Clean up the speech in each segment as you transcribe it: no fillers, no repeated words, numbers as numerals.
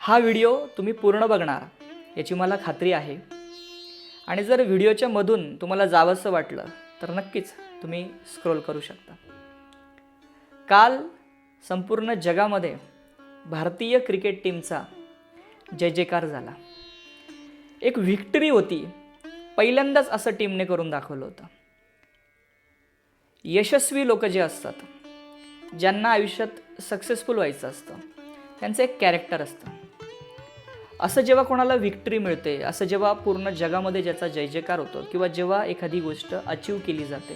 हा व्हिडिओ तुम्ही पूर्ण बघणार याची मला खात्री आहे आणि जर व्हिडिओच्या मधून तुम्हाला जावंसं वाटलं तर नक्कीच तुम्ही स्क्रोल करू शकता। काल संपूर्ण जगामध्ये भारतीय क्रिकेट टीमचा जय जयकार झाला। एक व्हिक्टरी होती, पहिल्यांदाच असं टीमने करून दाखवलं होतं। यशस्वी लोक जे असतात, ज्यांना आयुष्यात सक्सेसफुल व्हायचं असतं, त्यांचं एक कॅरेक्टर असतं। असं जेव्हा कोणाला व्हिक्टरी मिळते, असं जेव्हा पूर्ण जगामध्ये ज्याचा जय जयकार होतो किंवा जेव्हा एखादी गोष्ट अचीव केली जाते,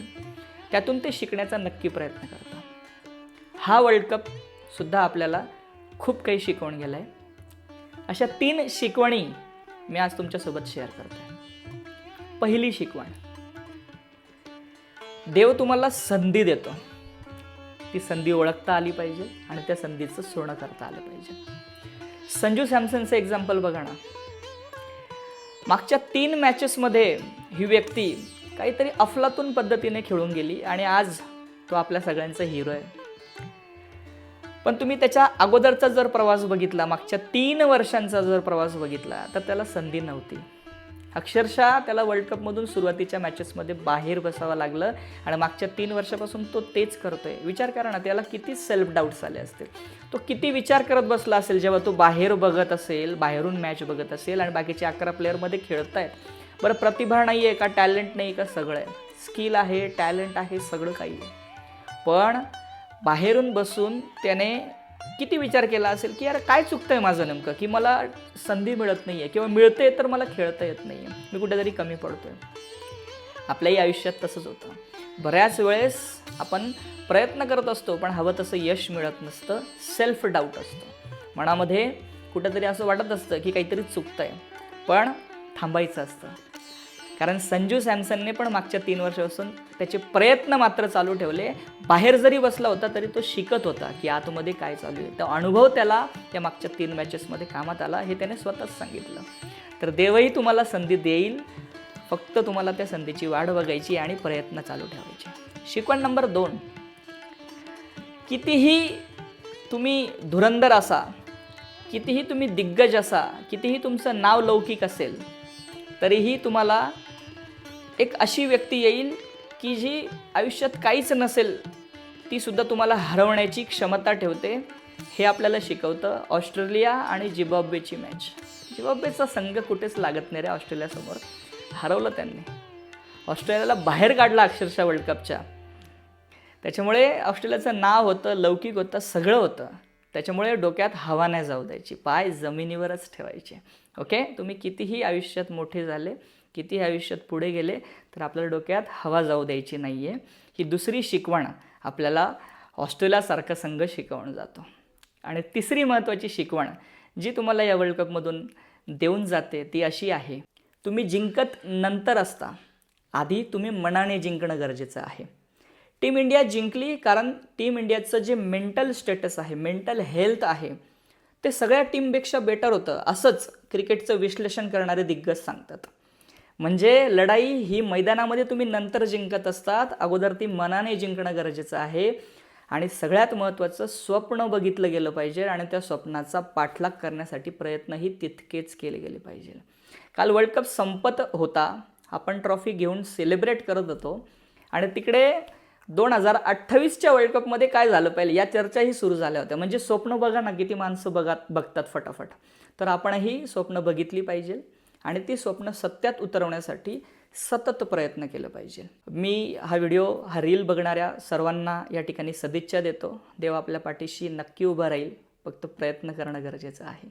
त्यातून ते शिकण्याचा नक्की प्रयत्न करतात। हा वर्ल्ड कप सुद्धा आपल्याला खूप काही शिकवून गेलाय। अशा 3 शिकवणी मी आज तुमच्यासोबत शेअर करतोय। पहिली शिकवण, देव तुम्हाला संधी देतो, ती संधी ओळखता आली पाहिजे आणि त्या संधीचं सोनं करता आलं पाहिजे। संजू सॅमसनचं एक्झाम्पल बघा ना, मागच्या 3 मॅचेसमध्ये ही व्यक्ती काहीतरी अफलातून पद्धतीने खेळून गेली आणि आज तो आपल्या सगळ्यांचा हिरो आहे। पण तुम्ही त्याच्या अगोदरचा जर प्रवास बघितला, मागच्या 3 वर्षांचा जर प्रवास बघितला, तर त्याला संधी नव्हती। अक्षरशः त्याला वर्ल्ड कपमधून सुरुवातीच्या मॅचेसमध्ये बाहेर बसावं लागलं आणि मागच्या 3 वर्षापासून तो तेच करतोय। विचार करा ना, त्याला किती सेल्फ डाऊट्स आले असतील, तो किती विचार करत बसला असेल जेव्हा तो बाहेर बघत असेल, बाहेरून मॅच बघत असेल आणि बाकीचे 11 प्लेअरमध्ये खेळतायत। बरं, प्रतिभा नाही आहे का, टॅलेंट नाही का, सगळं आहे, स्किल आहे, टॅलेंट आहे, सगळं काही आहे। पण बाहेरून बसून त्याने किती विचार केला असेल की यार काय चुकतंय माझं नेमकं, की मला संधी मिळत नाही आहे किंवा मिळते तर मला खेळता येत नाही आहे, मी कुठेतरी कमी पडतोय। आपल्याही आयुष्यात तसंच होतं। बऱ्याच वेळेस आपण प्रयत्न करत असतो पण हवं तसं यश मिळत नसतं, सेल्फ डाऊट असतो, मनामध्ये कुठेतरी असं वाटत असतं की काहीतरी चुकतंय, पण थांबायचं असतं। कारण संजू सॅमसनने पण मागच्या 3 वर्षापासून त्याचे प्रयत्न मात्र चालू ठेवले। बाहेर जरी बसला होता तरी तो शिकत होता की आतमध्ये काय चालू आहे। तो अनुभव त्याला त्या मागच्या 3 मॅचेसमध्ये कामात आला, हे त्याने स्वतःच सांगितलं। तर देवही तुम्हाला संधी देईल, फक्त तुम्हाला त्या संधीची वाट बघायची आणि प्रयत्न चालू ठेवायचे। शिकवण नंबर 2, कितीही तुम्ही धुरंधर असा, कितीही तुम्ही दिग्गज असा, कितीही तुमचं नाव लौकिक असेल, तरीही तुम्हाला एक अशी व्यक्ती येईल की जी आयुष्यात काहीच नसेल, ती सुद्धा तुम्हाला हरवण्याची क्षमता ठेवते। हे आपल्याला शिकवतं ऑस्ट्रेलिया आणि झिम्बाब्वेची मॅच। झिम्बाब्वेचा संघ कुठेच लागत नाही रे ऑस्ट्रेलियासमोर, हरवलं त्यांनी, ऑस्ट्रेलियाला बाहेर काढला अक्षरशः वर्ल्ड कपच्या। त्याच्यामुळे ऑस्ट्रेलियाचं नाव होतं, लौकिक होतं, सगळं होतं। त्याच्यामुळे डोक्यात हवा नाही जाऊ द्यायची, पाय जमिनीवरच ठेवायचे। ओके, तुम्ही कितीही आयुष्यात मोठे झाले, कितीही आयुष्यात पुढे गेले, तर आपल्याला डोक्यात हवा जाऊ द्यायची नाही आहे। ही दुसरी शिकवण आपल्याला ऑस्ट्रेलियासारखा संघ शिकवून जातो। आणि तिसरी महत्त्वाची शिकवण जी तुम्हाला या वर्ल्ड कपमधून देऊन जाते ती अशी आहे, तुम्ही जिंकत नंतर असता, आधी तुम्ही मनाने जिंकणं गरजेचं आहे। टीम इंडिया जिंकली कारण टीम इंडियाचं जे मेंटल स्टेटस आहे, मेंटल हेल्थ आहे, ते सगळ्या टीमपेक्षा बेटर होतं, असंच क्रिकेटचं विश्लेषण करणारे दिग्गज सांगतात। म्हणजे लढाई ही मैदानामध्ये तुम्ही नंतर जिंकत असतात, अगोदर ती मनाने जिंकणं गरजेचं आहे। आणि सगळ्यात महत्त्वाचं, स्वप्न बघितलं गेलं पाहिजे आणि त्या स्वप्नाचा पाठलाग करण्यासाठी प्रयत्नही तितकेच केले गेले पाहिजे। काल वर्ल्ड कप संपत होता, आपण ट्रॉफी घेऊन सेलिब्रेट करत होतो आणि तिकडे 2028च्या वर्ल्ड कपमध्ये काय झालं पाहिजे या चर्चाही सुरू झाल्या होत्या। म्हणजे स्वप्न बघा ना, किती माणसं बघतात फटाफट। तर आपणही स्वप्न बघितली पाहिजे आणि ती स्वप्न सत्यात उतरवण्यासाठी सतत प्रयत्न केलं पाहिजे। मी हा रील बघणाऱ्या सर्वांना या ठिकाणी सदिच्छा देतो। देव आपल्या पाठीशी नक्की उभा राहील, फक्त प्रयत्न करणं गरजेचं आहे।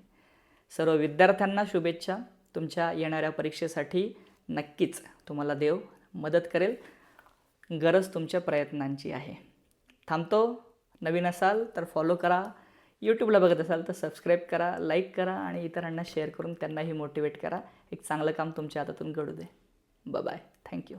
सर्व विद्यार्थ्यांना शुभेच्छा, तुमच्या येणाऱ्या परीक्षेसाठी नक्कीच तुम्हाला देव मदत करेल, गरज तुमच्या प्रयत्नांची आहे। थांबतो, नवीन असाल तर फॉलो करा, यूट्यूबला बघत असाल तर सबस्क्राईब करा, लाईक करा आणि इतरांना शेअर करून त्यांनाही मोटिवेट करा। एक चांगलं काम तुमच्या हातातून घडू दे। Bye bye, thank you.